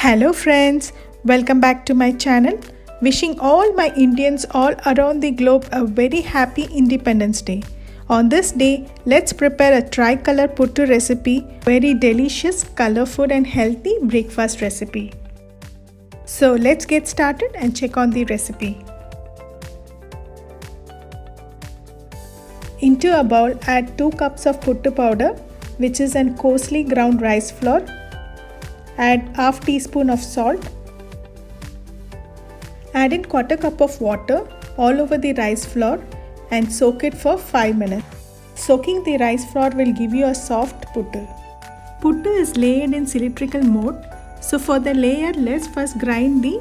Hello friends, welcome back to my channel. Wishing all my Indians all around the globe a very happy Independence Day. On this day, let's prepare a tricolor puttu recipe, very delicious, colorful and healthy breakfast recipe. So let's get started and check on the recipe. Into a bowl, add 2 cups of puttu powder, which is an coarsely ground rice flour. Add half teaspoon of salt. Add in 1/4 cup of water all over the rice flour and soak it for 5 minutes. Soaking the rice flour will give you a soft puttu. Puttu is layered in cylindrical mode, so for the layer, let's first grind the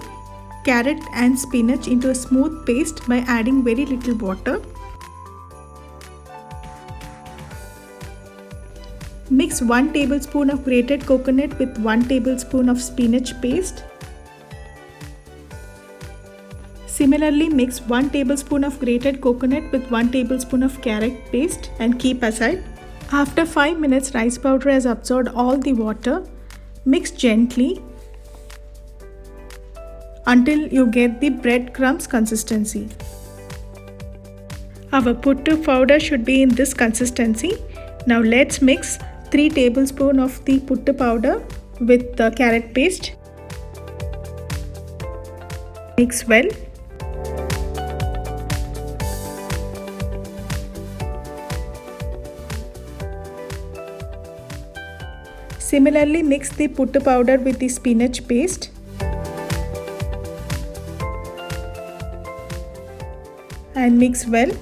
carrot and spinach into a smooth paste by adding very little water. Mix 1 tablespoon of grated coconut with 1 tablespoon of spinach paste. Similarly, mix 1 tablespoon of grated coconut with 1 tablespoon of carrot paste and keep aside. After 5 minutes, rice powder has absorbed all the water. Mix gently until you get the breadcrumbs consistency. Our puttu powder should be in this consistency. Now let's mix 3 tablespoons of the puttu powder with the carrot paste. Mix well. Similarly, mix the puttu powder with the spinach paste. And mix well.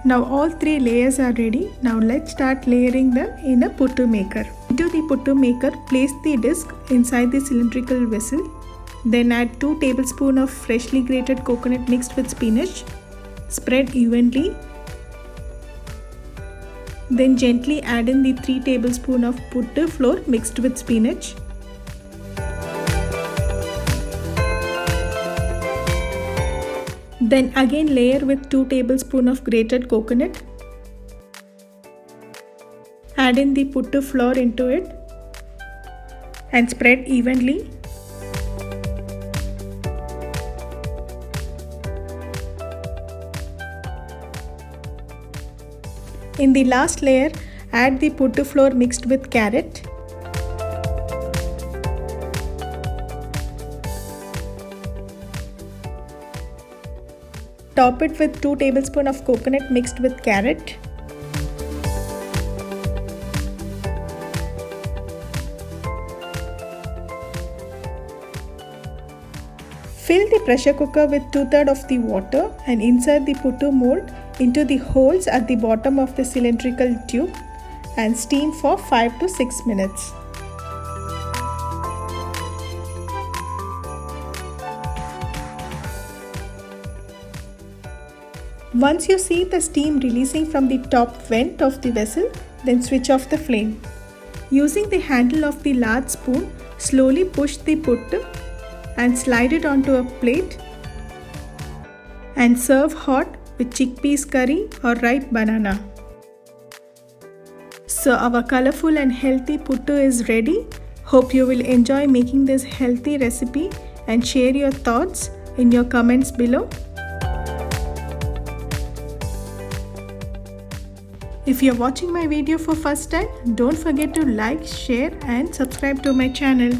Now all 3 layers are ready. Now let's start layering them in a puttu maker. Into the puttu maker, place the disc inside the cylindrical vessel. Then add 2 tablespoons of freshly grated coconut mixed with spinach. Spread evenly. Then gently add in the 3 tablespoons of puttu flour mixed with spinach. Then again layer with 2 tablespoons of grated coconut. Add in the puttu flour into it and spread evenly. In the last layer, add the puttu flour mixed with carrot. Top it with 2 tablespoons of coconut mixed with carrot. Fill the pressure cooker with 2/3 of the water and insert the puttu mold into the holes at the bottom of the cylindrical tube and steam for 5 to 6 minutes. Once you see the steam releasing from the top vent of the vessel, then switch off the flame. Using the handle of the large spoon, slowly push the puttu and slide it onto a plate and serve hot with chickpeas curry or ripe banana. So our colorful and healthy puttu is ready. Hope you will enjoy making this healthy recipe and share your thoughts in your comments below. If you're watching my video for first time, don't forget to like, share and subscribe to my channel.